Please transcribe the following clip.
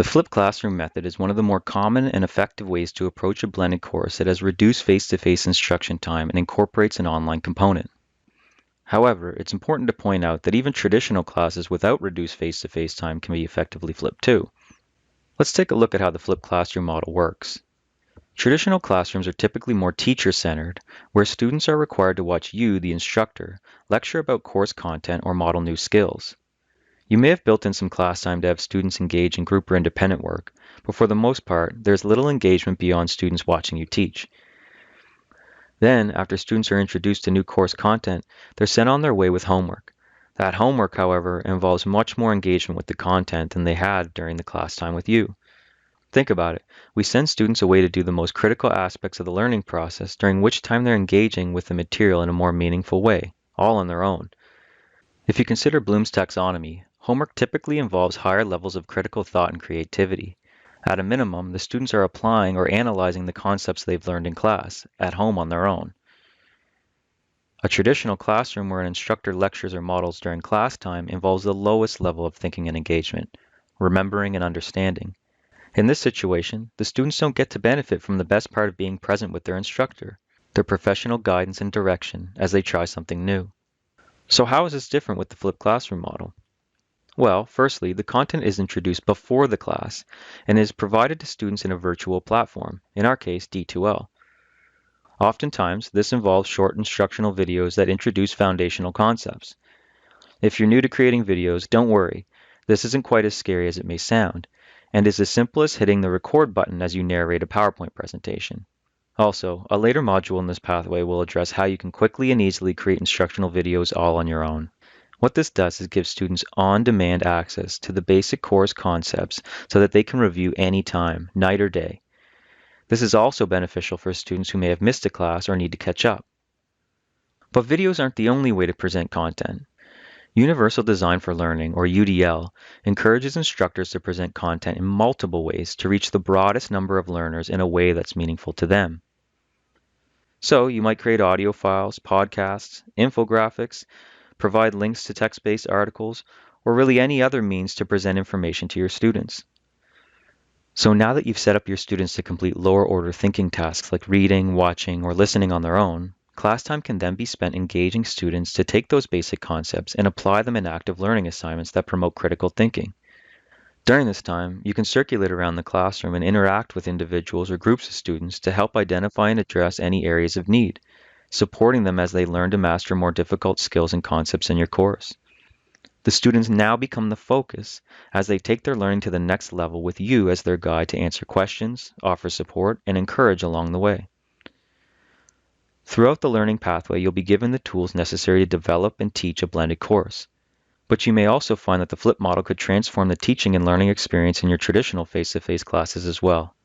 The flipped classroom method is one of the more common and effective ways to approach a blended course that has reduced face-to-face instruction time and incorporates an online component. However, it's important to point out that even traditional classes without reduced face-to-face time can be effectively flipped too. Let's take a look at how the flipped classroom model works. Traditional classrooms are typically more teacher-centered, where students are required to watch you, the instructor, lecture about course content or model new skills. You may have built in some class time to have students engage in group or independent work, but for the most part, there's little engagement beyond students watching you teach. Then, after students are introduced to new course content, they're sent on their way with homework. That homework, however, involves much more engagement with the content than they had during the class time with you. Think about it. We send students away to do the most critical aspects of the learning process, during which time they're engaging with the material in a more meaningful way, all on their own. If you consider Bloom's taxonomy, homework typically involves higher levels of critical thought and creativity. At a minimum, the students are applying or analyzing the concepts they've learned in class, at home on their own. A traditional classroom where an instructor lectures or models during class time involves the lowest level of thinking and engagement, remembering and understanding. In this situation, the students don't get to benefit from the best part of being present with their instructor, their professional guidance and direction as they try something new. So how is this different with the flipped classroom model? Well, firstly, the content is introduced before the class and is provided to students in a virtual platform, in our case D2L. Oftentimes, this involves short instructional videos that introduce foundational concepts. If you're new to creating videos, don't worry. This isn't quite as scary as it may sound, and is as simple as hitting the record button as you narrate a PowerPoint presentation. Also, a later module in this pathway will address how you can quickly and easily create instructional videos all on your own. What this does is give students on-demand access to the basic course concepts so that they can review anytime, night or day. This is also beneficial for students who may have missed a class or need to catch up. But videos aren't the only way to present content. Universal Design for Learning, or UDL, encourages instructors to present content in multiple ways to reach the broadest number of learners in a way that's meaningful to them. So you might create audio files, podcasts, infographics, provide links to text-based articles, or really any other means to present information to your students. So now that you've set up your students to complete lower-order thinking tasks like reading, watching, or listening on their own, class time can then be spent engaging students to take those basic concepts and apply them in active learning assignments that promote critical thinking. During this time, you can circulate around the classroom and interact with individuals or groups of students to help identify and address any areas of need, supporting them as they learn to master more difficult skills and concepts in your course. The students now become the focus as they take their learning to the next level with you as their guide to answer questions, offer support, and encourage along the way. Throughout the learning pathway, you'll be given the tools necessary to develop and teach a blended course. But you may also find that the flip model could transform the teaching and learning experience in your traditional face-to-face classes as well.